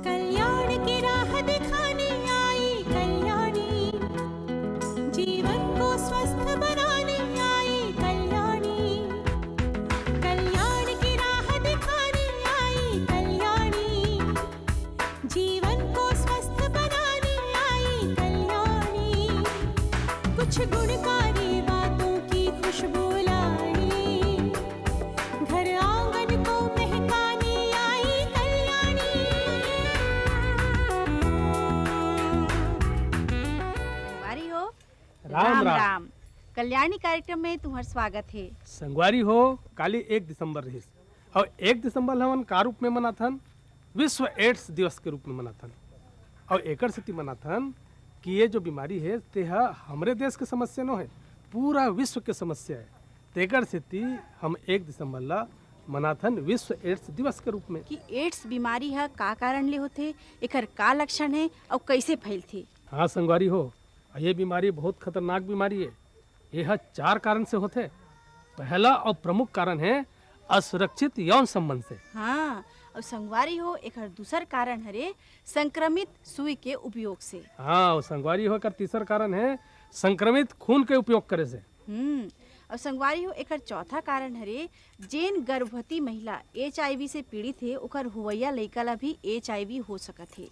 कल्याण की राह दिखाने आई कल्याणी, जीवन को स्वस्थ बनाने आई कल्याणी। कल्याण की राह दिखाने आई कल्याणी, जीवन को स्वस्थ बनाने आई कल्याणी। कुछ गुणकारी बातों की खुशबू लाई, घर आंगन को महकाने आई कल्याणी। संगवारी हो राम राम। कल्याणी कार्यक्रम में तुम्हार स्वागत है। संगवारी हो काली 1 दिसंबर रही और 1 दिसंबर हमन का रूप में मनाथन विश्व एड्स दिवस के रूप में मनाथन। और एकर सेती मनाथन कि ये जो बीमारी है तेहा हमरे देश के समस्या न है, पूरा विश्व के समस्या है। तेकर सेती हम 1 दिसंबर ला मनाथन विश्व एड्स दिवस के रूप में। कि एड्स बीमारी है का कारण ले होथे, एकर का लक्षण है और कैसे फैलथे। हाँ संगवारी हो, ये बीमारी बहुत खतरनाक बीमारी है। यह 4 कारण से होते। पहला और प्रमुख कारण है असुरक्षित यौन संबंध से। हाँ, और संगवारी हो एकर दूसर कारण हरे संक्रमित सुई के उपयोग से। हाँ, और संगवारी हो एकर तीसर कारण है संक्रमित खून के उपयोग करे से। और संगवारी हो एकर चौथा कारण हरे जेन गर्भवती महिला HIV से पीड़ित है ओकर हुवैया लइका ला भी HIV हो सकत है।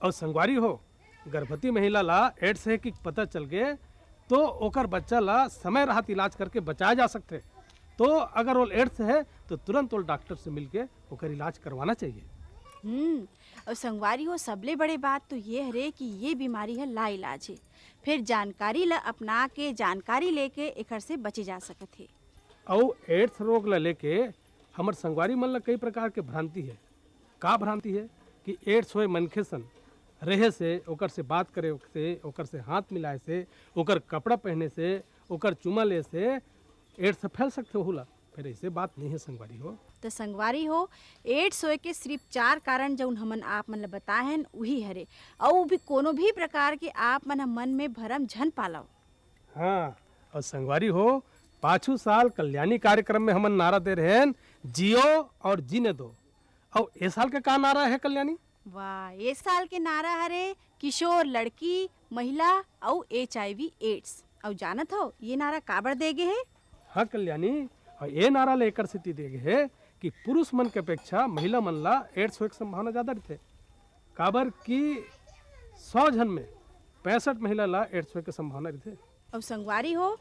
और संगवारी हो गर्भवती महिला ला एड्स है कि पता चल गए तो ओकर बच्चा ला समय रहत इलाज करके बचाया जा सकते। तो अगर वो एड्स है तो तुरंत वो डॉक्टर से मिलके ओकर इलाज करवाना चाहिए। और संगवारी हो सबले बड़े बात तो ये हरे कि ये बीमारी है ला इलाज है। फिर जानकारी ला अपना के जानकारी लेके एकर से बचे जा सकत है। और एड्स रोग ला लेके हमर संगवारी मन ला कई प्रकार के भ्रांति है। का भ्रांति है कि एड्स होए मनखे सन रहे से, ओकर से बात करे से, ओकर से हाथ मिलाए से, ओकर कपड़ा पहने से, ओकर चुमा ले से एड्स फैल सकते होला। फिर ऐसे बात नहीं है संगवारी हो। तो संगवारी हो एड्स होए के सिर्फ 4 कारण जौन हमन आप मन ला बताए हैं वही हरे, और भी कोनो भी प्रकार के आप मन में भरम झन पालो। हाँ, और संगवारी हो 5 साल कल्याणी कार्यक्रम में हमन नारा दे रहे हैं जियो और जीने दो। और इस साल का नारा है कल्याणी? वाह, इस साल के नारा हरे किशोर लड़की महिला और HIV एड्स। और जानत हो ये नारा काबर देगे है? हाँ कल्याणी, और ये नारा लेकर स्थिति दे गए है कि पुरुष मन के अपेक्षा महिला मन ला एड्स होने की संभावना ज़्यादा रहते। काबर कि 100 जन में 65 महिला ला एड्स होने की संभावना रहते। और संगवारी हो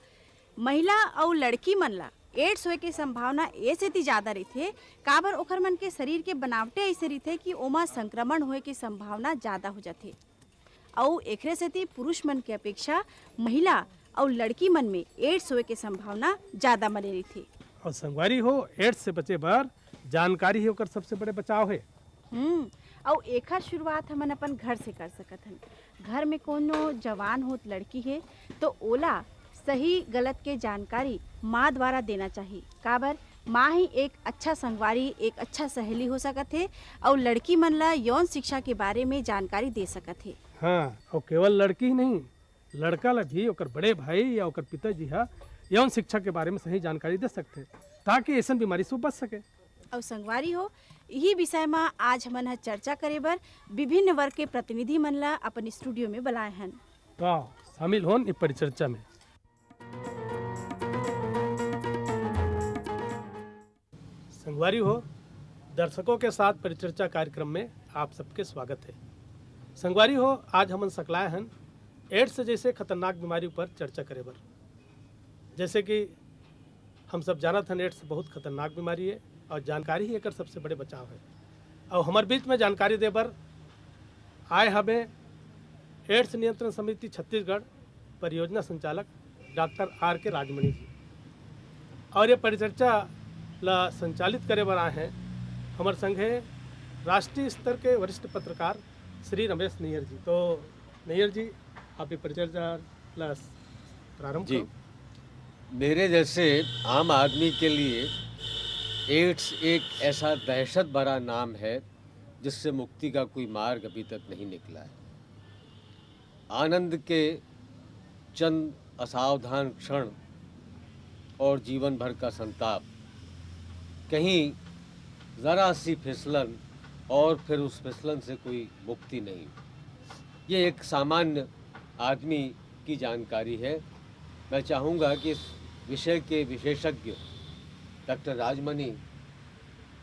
महिला और लड़की मन ला एड्स होए के संभावना ऐसे ती ज़्यादा रहते काबर ओकर मन के शरीर के बनावटे ऐसे रहते कि ओमा संक्रमण होए के संभावना ज़्यादा हो जाते। और एकरे से ती पुरुष मन के अपेक्षा महिला और लड़की मन में एड्स होए के संभावना ज़्यादा बने रहती। और संगवारी हो एड्स से बचे बार जानकारी ही ओकर सबसे बड़े बचाव है। और एकर शुरुआत हमन अपन घर से कर सकत हन। घर में कोनो जवान होत लड़की है तो ओला सही गलत के जानकारी माँ द्वारा देना चाहिए। काबर माँ ही एक अच्छा संगवारी, एक अच्छा सहेली हो सकत है और लड़की मन ला यौन शिक्षा के बारे में जानकारी दे सकत है। हाँ, और केवल लड़की ही नहीं, लड़का ला भी ओकर बड़े भाई या ओकर पिताजी हा यौन शिक्षा के बारे में सही जानकारी दे सकते ताकि ऐसा बीमारी से बच सके। और संगवारी हो यही विषय में आज हमन चर्चा करे बर विभिन्न वर्ग के प्रतिनिधि मन ला अपन स्टूडियो में बुलाए हन। तो शामिल होन इस परिचर्चा में। संगवारी हो दर्शकों के साथ परिचर्चा कार्यक्रम में आप सबके स्वागत है। संगवारी हो आज हमन सकलाए हन एड्स जैसे खतरनाक बीमारी पर चर्चा करे बर। जैसे कि हम सब जानत हन एड्स बहुत खतरनाक बीमारी है और जानकारी ही एकर सबसे बड़े बचाव है। और हमारे बीच में जानकारी दे बर आए हमें एड्स नियंत्रण समिति छत्तीसगढ़ परियोजना संचालक डॉक्टर R.K. राजमणि जी। और ये परिचर्चा ला संचालित करे बर आए हैं हमारे संग है राष्ट्रीय स्तर के वरिष्ठ पत्रकार श्री रमेश नैयर जी। तो नैयर जी आप ये परिचर्चा ला प्रारंभ जी। करो। मेरे जैसे आम आदमी के लिए एड्स एक ऐसा दहशत भरा नाम है जिससे मुक्ति का कोई मार्ग अभी तक नहीं निकला है। आनंद के चंद असावधान क्षण और जीवन भर का संताप कहीं ज़रा सी फिसलन और फिर उस फिसलन से कोई मुक्ति नहीं। ये एक सामान्य आदमी की जानकारी है। मैं चाहूँगा कि इस विषय के विशेषज्ञ डॉक्टर राजमणि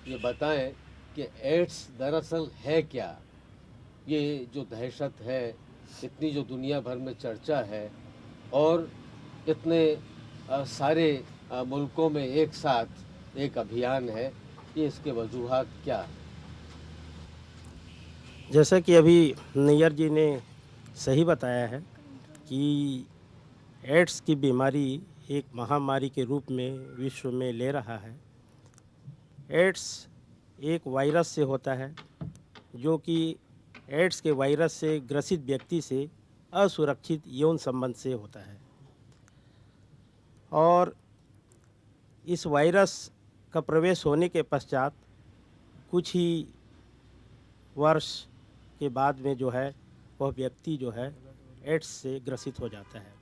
ये बताएं कि एड्स दरअसल है क्या। ये जो दहशत है, इतनी जो दुनिया भर में चर्चा है और इतने सारे मुल्कों में एक साथ एक अभियान है, ये इसके वजूहात क्या है? जैसा कि अभी नैयर जी ने सही बताया है कि एड्स की बीमारी एक महामारी के रूप में विश्व में ले रहा है। एड्स एक वायरस से होता है जो कि एड्स के वायरस से ग्रसित व्यक्ति से असुरक्षित यौन संबंध से होता है और इस वायरस का प्रवेश होने के पश्चात कुछ ही वर्ष के बाद में जो है वह व्यक्ति जो है एड्स से ग्रसित हो जाता है।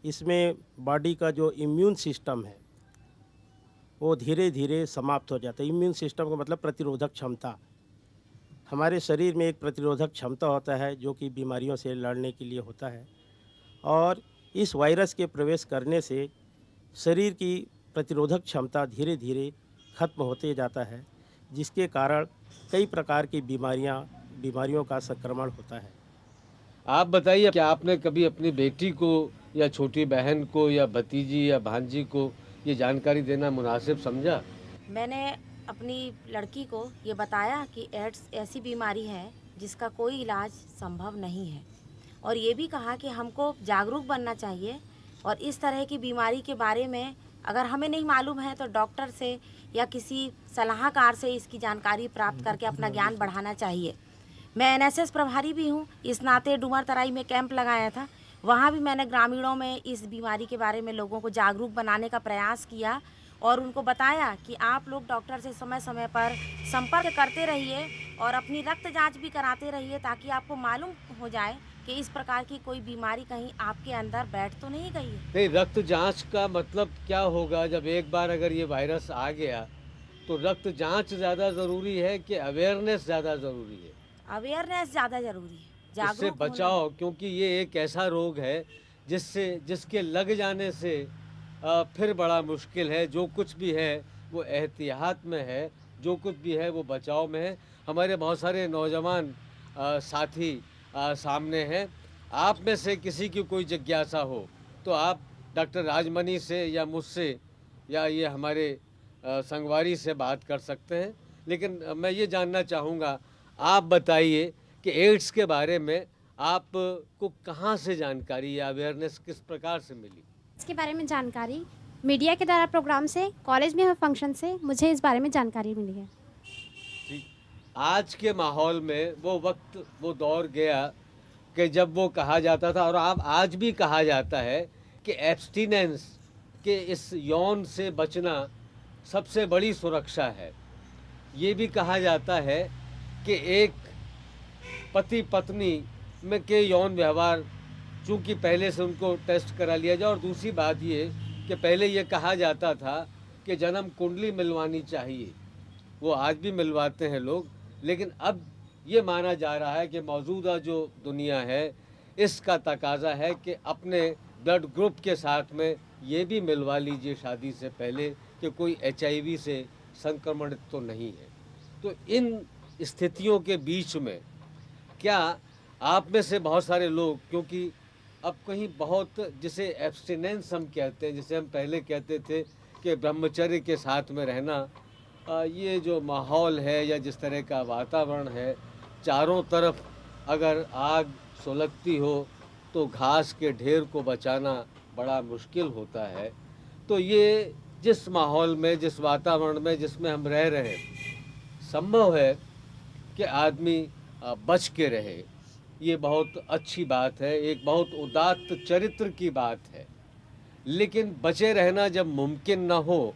इसमें बॉडी का जो इम्यून सिस्टम है वो धीरे धीरे समाप्त हो जाता है। इम्यून सिस्टम का मतलब प्रतिरोधक क्षमता। हमारे शरीर में एक प्रतिरोधक क्षमता होता है जो कि बीमारियों से लड़ने के लिए होता है और इस वायरस के प्रवेश करने से शरीर की प्रतिरोधक क्षमता धीरे धीरे खत्म होते जाता है, जिसके कारण कई प्रकार की बीमारियों का संक्रमण होता है। आप बताइए, क्या आपने कभी अपनी बेटी को या छोटी बहन को या भतीजी या भांजी को ये जानकारी देना मुनासिब समझा? मैंने अपनी लड़की को ये बताया कि एड्स ऐसी बीमारी है जिसका कोई इलाज संभव नहीं है और ये भी कहा कि हमको जागरूक बनना चाहिए और इस तरह की बीमारी के बारे में अगर हमें नहीं मालूम है तो डॉक्टर से या किसी सलाहकार से इसकी जानकारी प्राप्त करके अपना ज्ञान बढ़ाना चाहिए। मैं एनएसएस प्रभारी भी हूँ, इस नाते डूमर तराई में कैंप लगाया था। वहाँ भी मैंने ग्रामीणों में इस बीमारी के बारे में लोगों को जागरूक बनाने का प्रयास किया और उनको बताया कि आप लोग डॉक्टर से समय समय पर संपर्क करते रहिए और अपनी रक्त जांच भी कराते रहिए ताकि आपको मालूम हो जाए कि इस प्रकार की कोई बीमारी कहीं आपके अंदर बैठ तो नहीं गई है। नहीं, रक्त जांच का मतलब क्या होगा? जब एक बार अगर ये वायरस आ गया तो रक्त जांच ज़्यादा ज़रूरी है कि अवेयरनेस ज़्यादा ज़रूरी है? अवेयरनेस ज़्यादा ज़रूरी है, इससे जागरूक बचाओ, क्योंकि ये एक ऐसा रोग है जिसके लग जाने से फिर बड़ा मुश्किल है। जो कुछ भी है वो एहतियात में है, जो कुछ भी है वो बचाव में है। हमारे बहुत सारे नौजवान साथी सामने हैं। आप में से किसी की कोई जिज्ञासा हो तो आप डॉक्टर राजमणि से या मुझसे या ये हमारे संगवारी से बात कर सकते हैं। लेकिन मैं ये जानना चाहूँगा, आप बताइए कि एड्स के बारे में आपको कहाँ से जानकारी या अवेयरनेस किस प्रकार से मिली? इसके बारे में जानकारी मीडिया के द्वारा प्रोग्राम से, कॉलेज में हुए फंक्शन से मुझे इस बारे में जानकारी मिली है। ठीक, आज के माहौल में वो वक्त, वो दौर गया कि जब वो कहा जाता था और आज भी कहा जाता है कि एब्स्टिनेंस के इस यौन से बचना सबसे बड़ी सुरक्षा है। ये भी कहा जाता है कि एक पति पत्नी में के यौन व्यवहार चूँकि पहले से उनको टेस्ट करा लिया जाए, और दूसरी बात ये कि पहले ये कहा जाता था कि जन्म कुंडली मिलवानी चाहिए, वो आज भी मिलवाते हैं लोग, लेकिन अब ये माना जा रहा है कि मौजूदा जो दुनिया है इसका तकाजा है कि अपने ब्लड ग्रुप के साथ में ये भी मिलवा लीजिए शादी से पहले कि कोई HIV से संक्रमणित तो नहीं है। तो इन स्थितियों के बीच में क्या आप में से बहुत सारे लोग, क्योंकि अब कहीं बहुत, जिसे एब्स्टिनेंस हम कहते हैं, जिसे हम पहले कहते थे कि ब्रह्मचर्य के साथ में रहना, ये जो माहौल है या जिस तरह का वातावरण है, चारों तरफ अगर आग सुलगती हो तो घास के ढेर को बचाना बड़ा मुश्किल होता है। तो ये जिस माहौल में, जिस वातावरण में जिसमें हम रह रहे हैं, संभव है कि आदमी बच के रहे। ये बहुत अच्छी बात है, एक बहुत उदात्त चरित्र की बात है। लेकिन बचे रहना जब मुमकिन न हो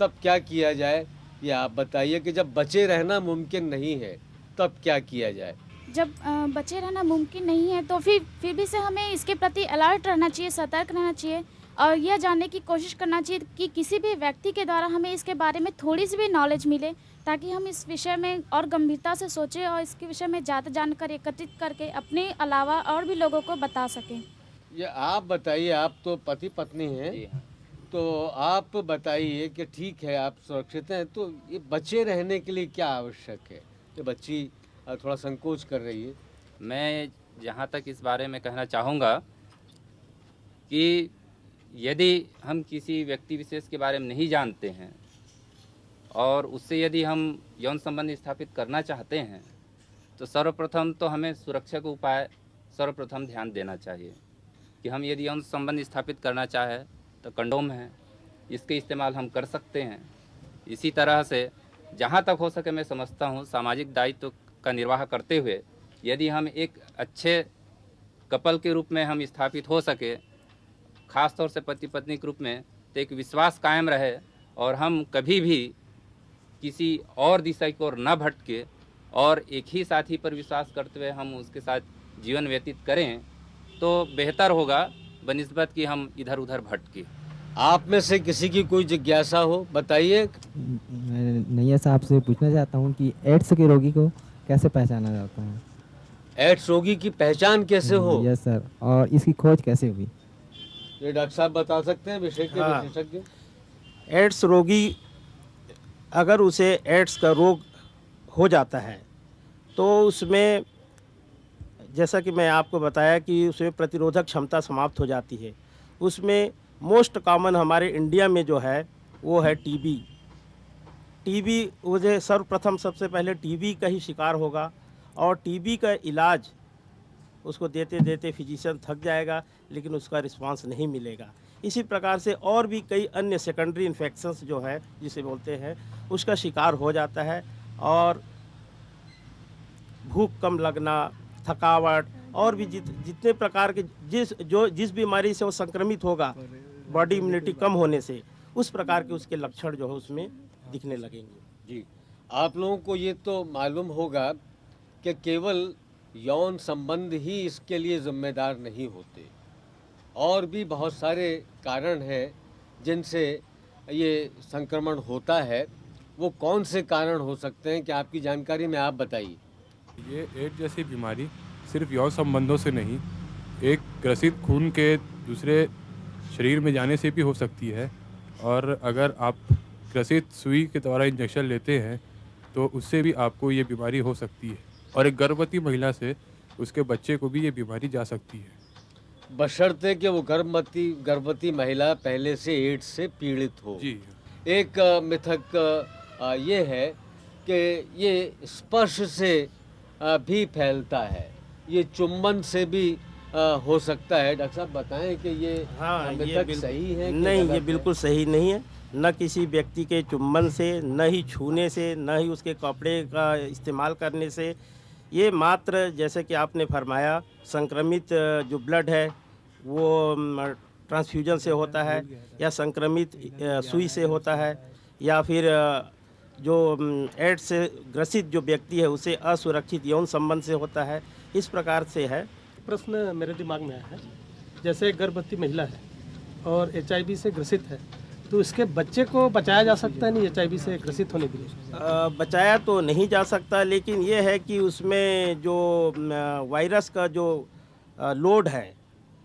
तब क्या किया जाए, ये आप बताइए कि जब बचे रहना मुमकिन नहीं है तब क्या किया जाए? जब बचे रहना मुमकिन नहीं है तो फिर भी से हमें इसके प्रति अलर्ट रहना चाहिए, सतर्क रहना चाहिए। और यह जानने की कोशिश करना चाहिए कि किसी भी व्यक्ति के द्वारा हमें इसके बारे में थोड़ी सी भी नॉलेज मिले, ताकि हम इस विषय में और गंभीरता से सोचें और इसके विषय में ज़्यादा जानकारी एकत्रित करके अपने अलावा और भी लोगों को बता सकें। ये आप बताइए, आप तो पति पत्नी हैं, तो आप बताइए कि ठीक है आप सुरक्षित हैं, तो ये बचे रहने के लिए क्या आवश्यक है? ये बच्ची थोड़ा संकोच कर रही है। मैं जहाँ तक इस बारे में कहना चाहूँगा कि यदि हम किसी व्यक्ति विशेष के बारे में नहीं जानते हैं और उससे यदि हम यौन संबंध स्थापित करना चाहते हैं, तो सर्वप्रथम तो हमें सुरक्षा के उपाय सर्वप्रथम ध्यान देना चाहिए कि हम यदि यौन संबंध स्थापित करना चाहें तो कंडोम है, इसके इस्तेमाल हम कर सकते हैं। इसी तरह से जहाँ तक हो सके मैं समझता हूँ सामाजिक दायित्व का निर्वाह करते हुए यदि हम एक अच्छे कपल के रूप में हम स्थापित हो सके, ख़ास तौर से पति पत्नी के रूप में, तो एक विश्वास कायम रहे और हम कभी भी किसी और दिशा की ओर न भटके और एक ही साथी पर विश्वास करते हुए हम उसके साथ जीवन व्यतीत करें तो बेहतर होगा बनिस्बत कि हम इधर उधर भटके। आप में से किसी की कोई जिज्ञासा हो बताइए। मैं नैया साहब से पूछना चाहता हूँ कि एड्स के रोगी को कैसे पहचाना जाता है? एड्स रोगी की पहचान कैसे हो? यस सर, और इसकी खोज कैसे हुई? ये डॉक्टर साहब बता सकते हैं, विषय के हाँ। विशेषज्ञ। एड्स रोगी अगर उसे एड्स का रोग हो जाता है तो उसमें जैसा कि मैं आपको बताया कि उसमें प्रतिरोधक क्षमता समाप्त हो जाती है। उसमें मोस्ट कॉमन हमारे इंडिया में जो है वो है टीबी। टीबी मुझे सर्वप्रथम सबसे पहले टीबी का ही शिकार होगा और टीबी का इलाज उसको देते देते फिजिशियन थक जाएगा, लेकिन उसका रिस्पांस नहीं मिलेगा। इसी प्रकार से और भी कई अन्य सेकेंडरी इन्फेक्शंस जो है जिसे बोलते हैं उसका शिकार हो जाता है और भूख कम लगना, थकावट और भी जितने प्रकार के जिस बीमारी से वो संक्रमित होगा, बॉडी इम्यूनिटी कम होने से, उस प्रकार के उसके लक्षण जो है उसमें दिखने लगेंगे। जी, आप लोगों को ये तो मालूम होगा कि केवल यौन संबंध ही इसके लिए जिम्मेदार नहीं होते, और भी बहुत सारे कारण हैं जिनसे ये संक्रमण होता है। वो कौन से कारण हो सकते हैं कि आपकी जानकारी में आप बताइए। ये एड्स जैसी बीमारी सिर्फ यौन संबंधों से नहीं, एक ग्रसित खून के दूसरे शरीर में जाने से भी हो सकती है, और अगर आप ग्रसित सुई के द्वारा इंजेक्शन लेते हैं तो उससे भी आपको ये बीमारी हो सकती है, और एक गर्भवती महिला से उसके बच्चे को भी ये बीमारी जा सकती है, बशर्ते कि वो गर्भवती महिला पहले से एड्स से पीड़ित हो। जी। एक मिथक ये है कि ये स्पर्श से भी फैलता है, ये चुंबन से भी हो सकता है। डॉक्टर साहब बताएं कि ये मिथक सही है कि नहीं, गलत ये है? बिल्कुल सही नहीं है। न किसी व्यक्ति के चुंबन से, न ही छूने से, न ही उसके कपड़े का इस्तेमाल करने से। ये मात्र जैसे कि आपने फरमाया संक्रमित जो ब्लड है वो ट्रांसफ्यूजन से होता है, या संक्रमित सुई से होता है, या फिर जो एड्स से ग्रसित जो व्यक्ति है उसे असुरक्षित यौन संबंध से होता है। इस प्रकार से है। प्रश्न मेरे दिमाग में आया है, जैसे एक गर्भवती महिला है और HIV से ग्रसित है, तो इसके बच्चे को बचाया जा सकता है नहीं HIV से ग्रसित होने के लिए? बचाया तो नहीं जा सकता, लेकिन ये है कि उसमें जो वायरस का जो लोड है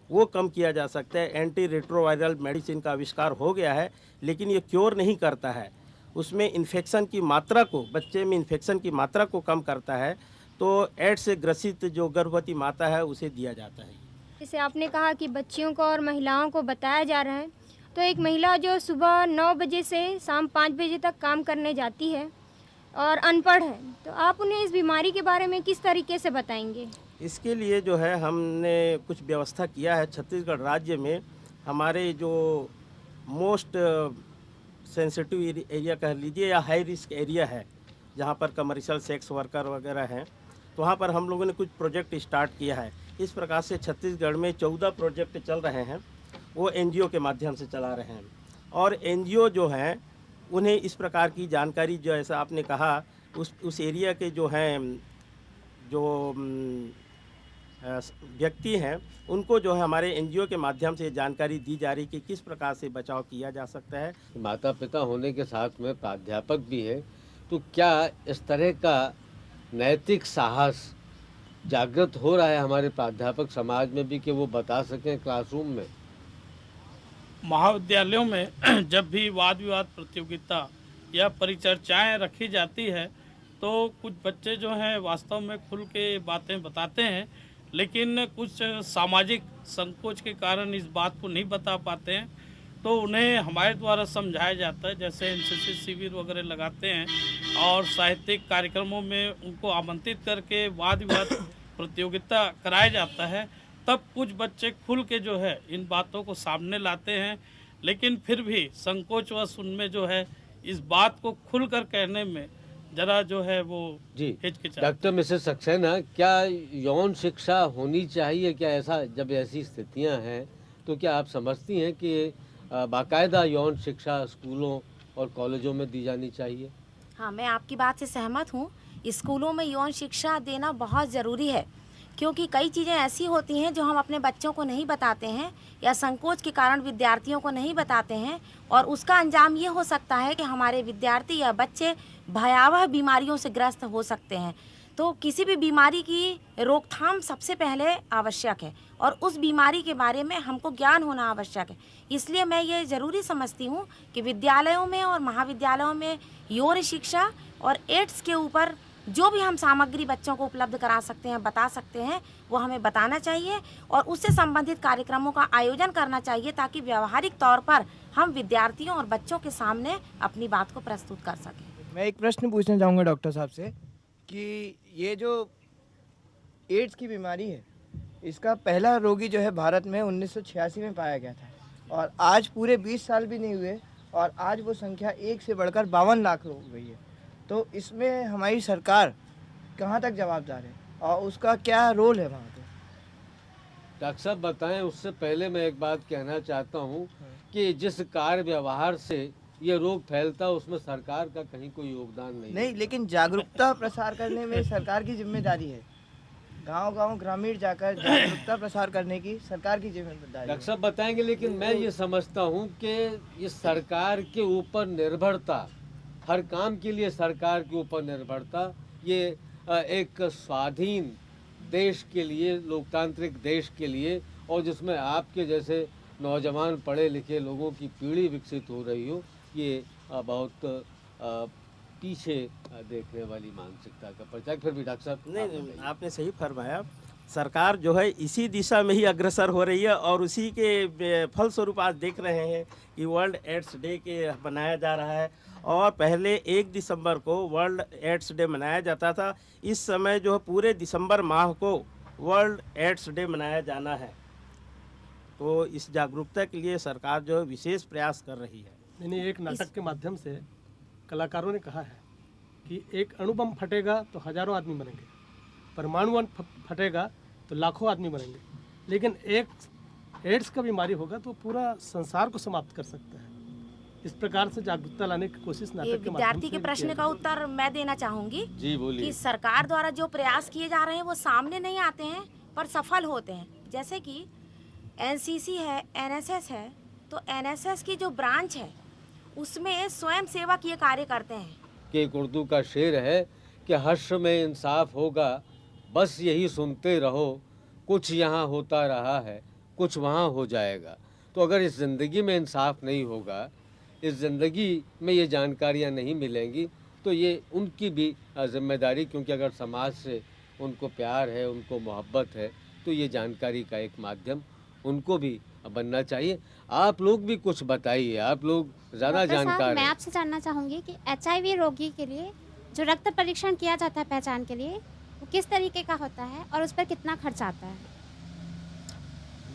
वो कम किया जा सकता है। एंटी रेट्रोवायरल मेडिसिन का आविष्कार हो गया है, लेकिन ये क्योर नहीं करता है। उसमें इन्फेक्शन की मात्रा को, बच्चे में इन्फेक्शन की मात्रा को कम करता है। तो एड्स से ग्रसित जो गर्भवती माता है उसे दिया जाता है। जैसे आपने कहा कि बच्चियों को और महिलाओं को बताया जा रहा है, तो एक महिला जो सुबह 9 बजे से शाम 5 बजे तक काम करने जाती है और अनपढ़ है, तो आप उन्हें इस बीमारी के बारे में किस तरीके से बताएंगे? इसके लिए जो है हमने कुछ व्यवस्था किया है। छत्तीसगढ़ राज्य में हमारे जो मोस्ट सेंसिटिव एरिया कह लीजिए या हाई रिस्क एरिया है, जहाँ पर कमर्शियल सेक्स वर्कर वगैरह हैं, तो वहाँ पर हम लोगों ने कुछ प्रोजेक्ट स्टार्ट किया है। इस प्रकार से छत्तीसगढ़ में 14 प्रोजेक्ट चल रहे हैं, वो NGO के माध्यम से चला रहे हैं। और NGO जो हैं उन्हें इस प्रकार की जानकारी, जो ऐसा आपने कहा, उस एरिया के जो हैं, जो व्यक्ति हैं उनको जो है हमारे एनजीओ के माध्यम से जानकारी दी जा रही कि किस प्रकार से बचाव किया जा सकता है। माता पिता होने के साथ में प्राध्यापक भी है, तो क्या इस तरह का नैतिक साहस जागृत हो रहा है हमारे प्राध्यापक समाज में भी कि वो बता सकें क्लासरूम में? महाविद्यालयों में जब भी वाद विवाद प्रतियोगिता या परिचर्चाएं रखी जाती है तो कुछ बच्चे जो हैं वास्तव में खुल के बातें बताते हैं, लेकिन कुछ सामाजिक संकोच के कारण इस बात को नहीं बता पाते हैं, तो उन्हें हमारे द्वारा समझाया जाता है। जैसे एनसीसी शिविर वगैरह लगाते हैं और साहित्यिक कार्यक्रमों में उनको आमंत्रित करके वाद विवाद प्रतियोगिता कराया जाता है, तब कुछ बच्चे खुल के जो है इन बातों को सामने लाते हैं, लेकिन फिर भी संकोचवश उनमें जो है इस बात को खुलकर कहने में जरा जो है वो हिचकिचाहट। डॉक्टर मिसेस सक्सेना, क्या यौन शिक्षा होनी चाहिए? क्या ऐसा, जब ऐसी स्थितियां हैं तो क्या आप समझती हैं कि बाकायदा यौन शिक्षा स्कूलों और कॉलेजों में दी जानी चाहिए? हाँ, मैं आपकी बात से सहमत हूँ। स्कूलों में यौन शिक्षा देना बहुत ज़रूरी है, क्योंकि कई चीज़ें ऐसी होती हैं जो हम अपने बच्चों को नहीं बताते हैं या संकोच के कारण विद्यार्थियों को नहीं बताते हैं, और उसका अंजाम ये हो सकता है कि हमारे विद्यार्थी या बच्चे भयावह बीमारियों से ग्रस्त हो सकते हैं। तो किसी भी बीमारी की रोकथाम सबसे पहले आवश्यक है, और उस बीमारी के बारे में हमको ज्ञान होना आवश्यक है। इसलिए मैं ये ज़रूरी समझती हूँ कि विद्यालयों में और महाविद्यालयों में यौन शिक्षा और एड्स के ऊपर जो भी हम सामग्री बच्चों को उपलब्ध करा सकते हैं, बता सकते हैं, वो हमें बताना चाहिए और उससे संबंधित कार्यक्रमों का आयोजन करना चाहिए, ताकि व्यवहारिक तौर पर हम विद्यार्थियों और बच्चों के सामने अपनी बात को प्रस्तुत कर सकें। मैं एक प्रश्न पूछना चाहूँगा डॉक्टर साहब से कि ये जो एड्स की बीमारी है, इसका पहला रोगी जो है भारत में 1986 में पाया गया था, और आज पूरे 20 साल भी नहीं हुए और आज वो संख्या 1 से बढ़कर 52 लाख हो गई है। तो इसमें हमारी सरकार कहाँ तक जवाबदार है और उसका क्या रोल है वहाँ पे? डॉक्टर साहब बताएं। उससे पहले मैं एक बात कहना चाहता हूँ कि जिस कार्य व्यवहार से ये रोग फैलता है उसमें सरकार का कहीं कोई योगदान नहीं, लेकिन जागरूकता प्रसार करने में सरकार की जिम्मेदारी है। गांव-गांव ग्रामीण जाकर जागरूकता प्रसार करने की सरकार की जिम्मेदारी है। डॉक्टर साहब बताएंगे, लेकिन मैं ये समझता हूँ कि ये सरकार के ऊपर निर्भरता, हर काम के लिए सरकार के ऊपर निर्भरता, ये एक स्वाधीन देश के लिए, लोकतांत्रिक देश के लिए, और जिसमें आपके जैसे नौजवान पढ़े लिखे लोगों की पीढ़ी विकसित हो रही हो, ये बहुत पीछे देखने वाली मानसिकता का परिचय। फिर भी डॉक्टर साहब नहीं, आपने सही फरमाया। सरकार जो है इसी दिशा में ही अग्रसर हो रही है और उसी के फलस्वरूप आज देख रहे हैं कि वर्ल्ड एड्स डे के मनाया जा रहा है, और पहले 1 दिसंबर को वर्ल्ड एड्स डे मनाया जाता था। इस समय जो पूरे दिसंबर माह को वर्ल्ड एड्स डे मनाया जाना है, तो इस जागरूकता के लिए सरकार जो है विशेष प्रयास कर रही है। नहीं, एक नाटक के माध्यम से कलाकारों ने कहा है कि एक अणु बम फटेगा तो हजारों आदमी मरेंगे, परमाणु बम फटेगा तो लाखों आदमी मरेंगे, लेकिन एक एड्स का बीमारी होगा तो पूरा संसार को समाप्त कर सकता है। इस प्रकार से जागरूकता लाने की कोशिश नाटक के माध्यम से। विद्यार्थी के प्रश्न का उत्तर मैं देना चाहूँगी। जी बोलिए। कि सरकार द्वारा जो प्रयास किए जा रहे हैं वो सामने नहीं आते हैं पर सफल होते हैं। जैसे कि एनसीसी है, एनएसएस है, तो एनएसएस की जो ब्रांच है उसमें स्वयं सेवक ये कार्य करते हैं। कि एक उर्दू का शेर है कि हश्र में इंसाफ होगा, बस यही सुनते रहो, कुछ यहाँ होता रहा है, कुछ वहाँ हो जाएगा। तो अगर इस ज़िंदगी में इंसाफ नहीं होगा, इस ज़िंदगी में ये जानकारियाँ नहीं मिलेंगी, तो ये उनकी भी जिम्मेदारी, क्योंकि अगर समाज से उनको प्यार है, उनको मोहब्बत है, तो ये जानकारी का एक माध्यम उनको भी बनना चाहिए। आप लोग भी कुछ बताइए, आप लोग ज़्यादा जानकार मैं हैं। आपसे जानना चाहूँगी कि HIV रोगी के लिए जो रक्त परीक्षण किया जाता है पहचान के लिए, वो किस तरीके का होता है और उस पर कितना खर्च आता है?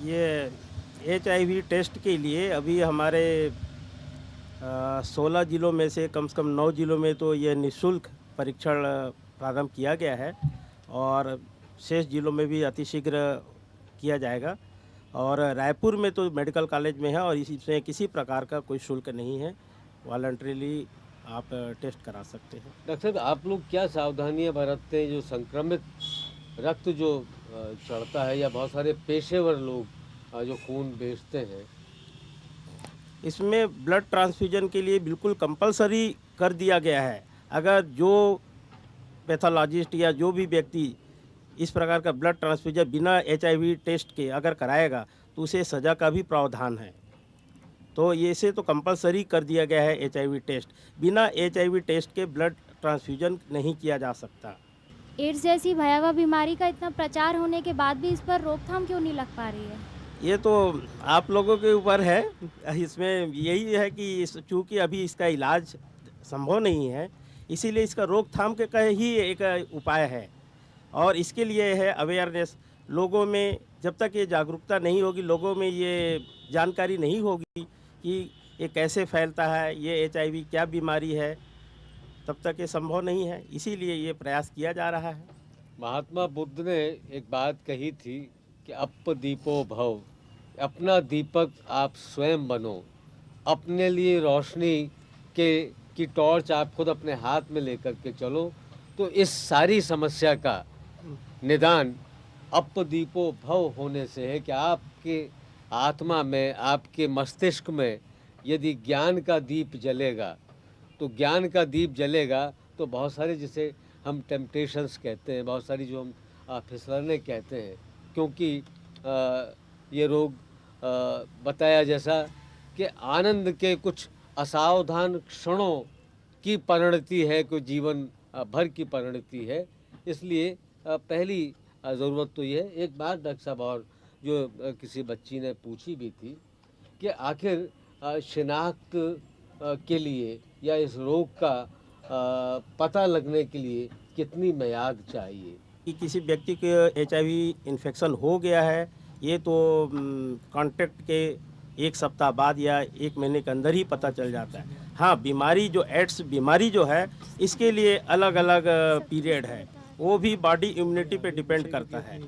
ये HIV टेस्ट के लिए अभी हमारे 16 जिलों में से कम 9 जिलों में तो ये निःशुल्क परीक्षण प्रारंभ किया गया है, और शेष जिलों में भी अतिशीघ्र किया जाएगा। और रायपुर में तो मेडिकल कॉलेज में है और इसमें किसी प्रकार का कोई शुल्क नहीं है, वॉलंटरीली आप टेस्ट करा सकते हैं। डॉक्टर साहब, आप लोग क्या सावधानियां बरतते हैं जो संक्रमित रक्त जो चढ़ता है या बहुत सारे पेशेवर लोग जो खून बेचते हैं, इसमें ब्लड ट्रांसफ्यूजन के लिए बिल्कुल कंपलसरी कर दिया गया है। अगर जो पैथोलॉजिस्ट या जो भी व्यक्ति इस प्रकार का ब्लड ट्रांसफ्यूजन बिना HIV टेस्ट के अगर कराएगा तो उसे सज़ा का भी प्रावधान है। तो ये से तो कंपलसरी कर दिया गया है HIV टेस्ट। बिना HIV टेस्ट के ब्लड ट्रांसफ्यूजन नहीं किया जा सकता। एड्स जैसी भयावह बीमारी का इतना प्रचार होने के बाद भी इस पर रोकथाम क्यों नहीं लग पा रही है? ये तो आप लोगों के ऊपर है। इसमें यही है कि चूँकि अभी इसका इलाज संभव नहीं है, इसीलिए इसका रोकथाम के का ही एक उपाय है। और इसके लिए है अवेयरनेस। लोगों में जब तक ये जागरूकता नहीं होगी, लोगों में ये जानकारी नहीं होगी कि ये कैसे फैलता है, ये HIV क्या बीमारी है, तब तक ये संभव नहीं है। इसीलिए ये प्रयास किया जा रहा है। महात्मा बुद्ध ने एक बात कही थी कि अप दीपो भव, अपना दीपक आप स्वयं बनो। अपने लिए रोशनी की टॉर्च आप खुद अपने हाथ में लेकर के चलो, तो इस सारी समस्या का निदान अप दीपो भव होने से है कि आपके आत्मा में, आपके मस्तिष्क में यदि ज्ञान का दीप जलेगा, तो ज्ञान का दीप जलेगा तो बहुत सारे, जिसे हम टेम्पटेशंस कहते हैं, बहुत सारी जो हम फिसलने कहते हैं, क्योंकि ये रोग बताया जैसा कि आनंद के कुछ असावधान क्षणों की परिणति है, कोई जीवन भर की परिणति है। इसलिए पहली ज़रूरत तो ये है। एक बात डॉक्टर साहब और जो किसी बच्ची ने पूछी भी थी कि आखिर शिनाख्त के लिए या इस रोग का पता लगने के लिए कितनी मियाद चाहिए? कि किसी व्यक्ति को HIV इन्फेक्शन हो गया है, ये तो कांटेक्ट के 1 सप्ताह बाद या 1 महीने के अंदर ही पता चल जाता है। हाँ, बीमारी जो एड्स बीमारी जो है, इसके लिए अलग अलग पीरियड है। वो भी बॉडी इम्यूनिटी पे डिपेंड करता है।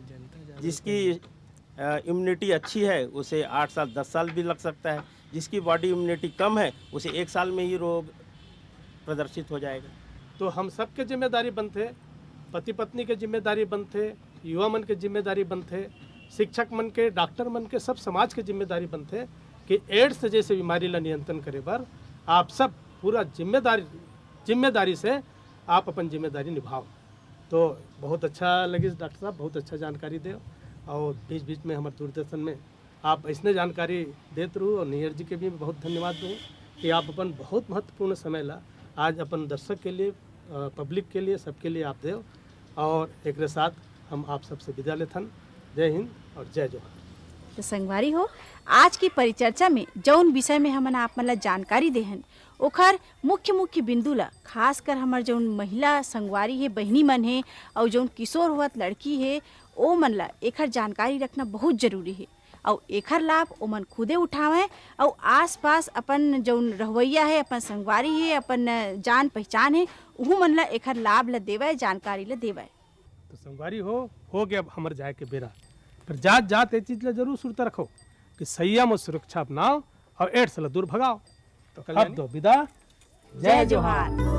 जिसकी इम्यूनिटी अच्छी है उसे 8 साल 10 साल भी लग सकता है। जिसकी बॉडी इम्यूनिटी कम है उसे 1 साल में ही रोग प्रदर्शित हो जाएगा। तो हम सब के जिम्मेदारी बनते, पति पत्नी के जिम्मेदारी बनते, युवा मन के जिम्मेदारी बनते, शिक्षक मन के, डॉक्टर मन के, सब समाज के जिम्मेदारी बनते कि एड्स जैसे बीमारी ला नियंत्रण करे बर आप सब पूरा जिम्मेदारी से आप अपन जिम्मेदारी निभाओ। तो बहुत अच्छा लगी डॉक्टर साहब, बहुत अच्छा जानकारी दे, और बीच बीच में हमारे दूरदर्शन में आप ऐसने जानकारी देते रहो। और नियर जी के भी बहुत धन्यवाद दूँ कि आप अपन बहुत महत्वपूर्ण समय ला आज अपन दर्शक के लिए, पब्लिक के लिए, सबके लिए आप दे। और एक साथ हम आप सबसे विदा लेथन। जय हिंद और जय जोहार। तो संगवारी हो, आज की परिचर्चा में जौन विषय में हमन आप मन ला जानकारी देहन ओखर मुख्य बिंदु ला खासकर हमार जौन महिला संगवारी है, बहनी मन है, और जौन किशोर हुआत लड़की है, ओ मन ला एखर जानकारी रखना बहुत जरूरी है। और एखर लाभ ओमन खुदे उठावें और आसपास अपन जौन रहवैया है, अपन संगवारी है, अपन जान पहचान है, उहू मन ला एखर लाभ ला देवे, जानकारी ला देवे। तो संगवारी हो गया अब हमर जाए के बेरा, पर जात जात ये चीज ला जरूर सुरता रखो कि संयम और सुरक्षा अपनाओ और एड्स ला दूर भगाओ। तो अब दो विदा। जय जोहार।